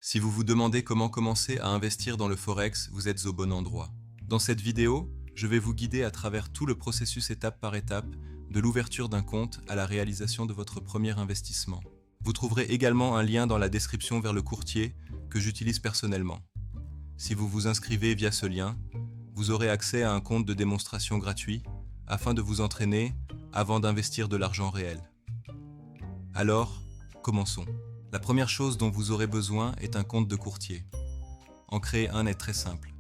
Si vous vous demandez comment commencer à investir dans le Forex, vous êtes au bon endroit. Dans cette vidéo, je vais vous guider à travers tout le processus étape par étape, de l'ouverture d'un compte à la réalisation de votre premier investissement. Vous trouverez également un lien dans la description vers le courtier que j'utilise personnellement. Si vous vous inscrivez via ce lien, vous aurez accès à un compte de démonstration gratuit afin de vous entraîner avant d'investir de l'argent réel. Alors, commençons. La première chose dont vous aurez besoin est un compte de courtier. En créer un est très simple.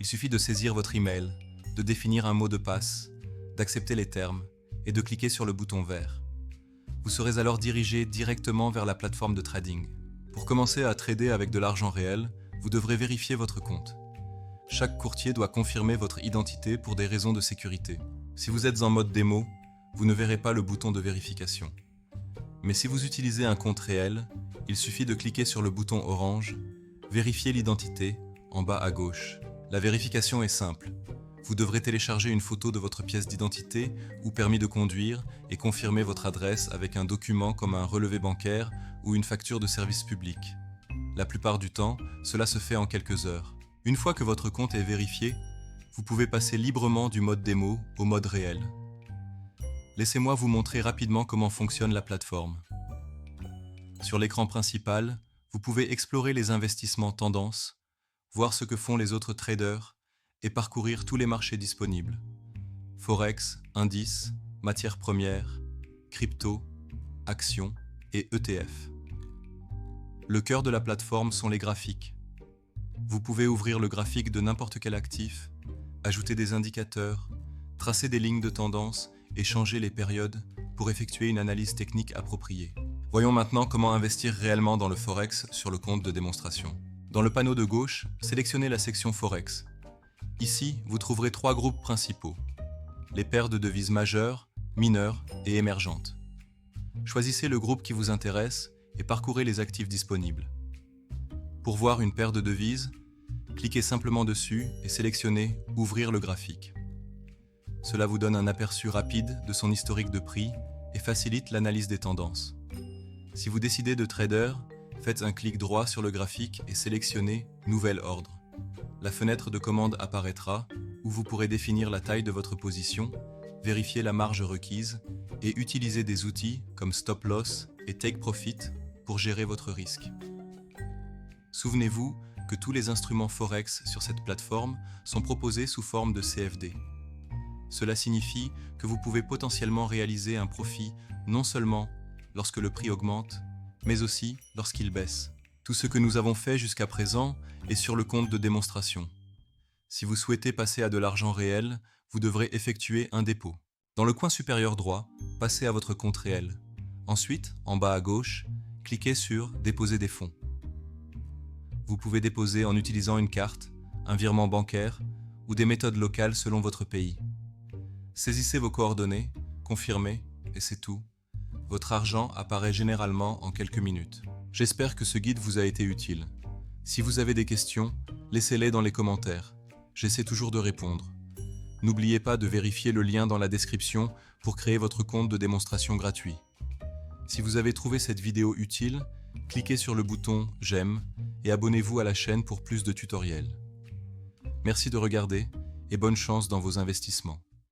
Il suffit de saisir votre email, de définir un mot de passe, d'accepter les termes et de cliquer sur le bouton vert. Vous serez alors dirigé directement vers la plateforme de trading. Pour commencer à trader avec de l'argent réel, vous devrez vérifier votre compte. Chaque courtier doit confirmer votre identité pour des raisons de sécurité. Si vous êtes en mode démo, vous ne verrez pas le bouton de vérification. Mais si vous utilisez un compte réel, il suffit de cliquer sur le bouton orange « Vérifier l'identité » en bas à gauche. La vérification est simple. Vous devrez télécharger une photo de votre pièce d'identité ou permis de conduire et confirmer votre adresse avec un document comme un relevé bancaire ou une facture de service public. La plupart du temps, cela se fait en quelques heures. Une fois que votre compte est vérifié, vous pouvez passer librement du mode démo au mode réel. Laissez-moi vous montrer rapidement comment fonctionne la plateforme. Sur l'écran principal, vous pouvez explorer les investissements tendances, voir ce que font les autres traders et parcourir tous les marchés disponibles. Forex, indices, matières premières, crypto, actions et ETF. Le cœur de la plateforme sont les graphiques. Vous pouvez ouvrir le graphique de n'importe quel actif, ajouter des indicateurs, tracer des lignes de tendance et changer les périodes pour effectuer une analyse technique appropriée. Voyons maintenant comment investir réellement dans le Forex sur le compte de démonstration. Dans le panneau de gauche, sélectionnez la section Forex. Ici, vous trouverez trois groupes principaux: les paires de devises majeures, mineures et émergentes. Choisissez le groupe qui vous intéresse et parcourez les actifs disponibles. Pour voir une paire de devises, cliquez simplement dessus et sélectionnez « Ouvrir le graphique ». Cela vous donne un aperçu rapide de son historique de prix et facilite l'analyse des tendances. Si vous décidez de trader, faites un clic droit sur le graphique et sélectionnez « Nouvel ordre ». La fenêtre de commande apparaîtra où vous pourrez définir la taille de votre position, vérifier la marge requise et utiliser des outils comme Stop Loss et Take Profit pour gérer votre risque. Souvenez-vous que tous les instruments Forex sur cette plateforme sont proposés sous forme de CFD. Cela signifie que vous pouvez potentiellement réaliser un profit non seulement lorsque le prix augmente, mais aussi lorsqu'il baisse. Tout ce que nous avons fait jusqu'à présent est sur le compte de démonstration. Si vous souhaitez passer à de l'argent réel, vous devrez effectuer un dépôt. Dans le coin supérieur droit, passez à votre compte réel. Ensuite, en bas à gauche, cliquez sur « Déposer des fonds ». Vous pouvez déposer en utilisant une carte, un virement bancaire ou des méthodes locales selon votre pays. Saisissez vos coordonnées, confirmez, et c'est tout. Votre argent apparaît généralement en quelques minutes. J'espère que ce guide vous a été utile. Si vous avez des questions, laissez-les dans les commentaires. J'essaie toujours de répondre. N'oubliez pas de vérifier le lien dans la description pour créer votre compte de démonstration gratuit. Si vous avez trouvé cette vidéo utile, cliquez sur le bouton « J'aime » et abonnez-vous à la chaîne pour plus de tutoriels. Merci de regarder et bonne chance dans vos investissements.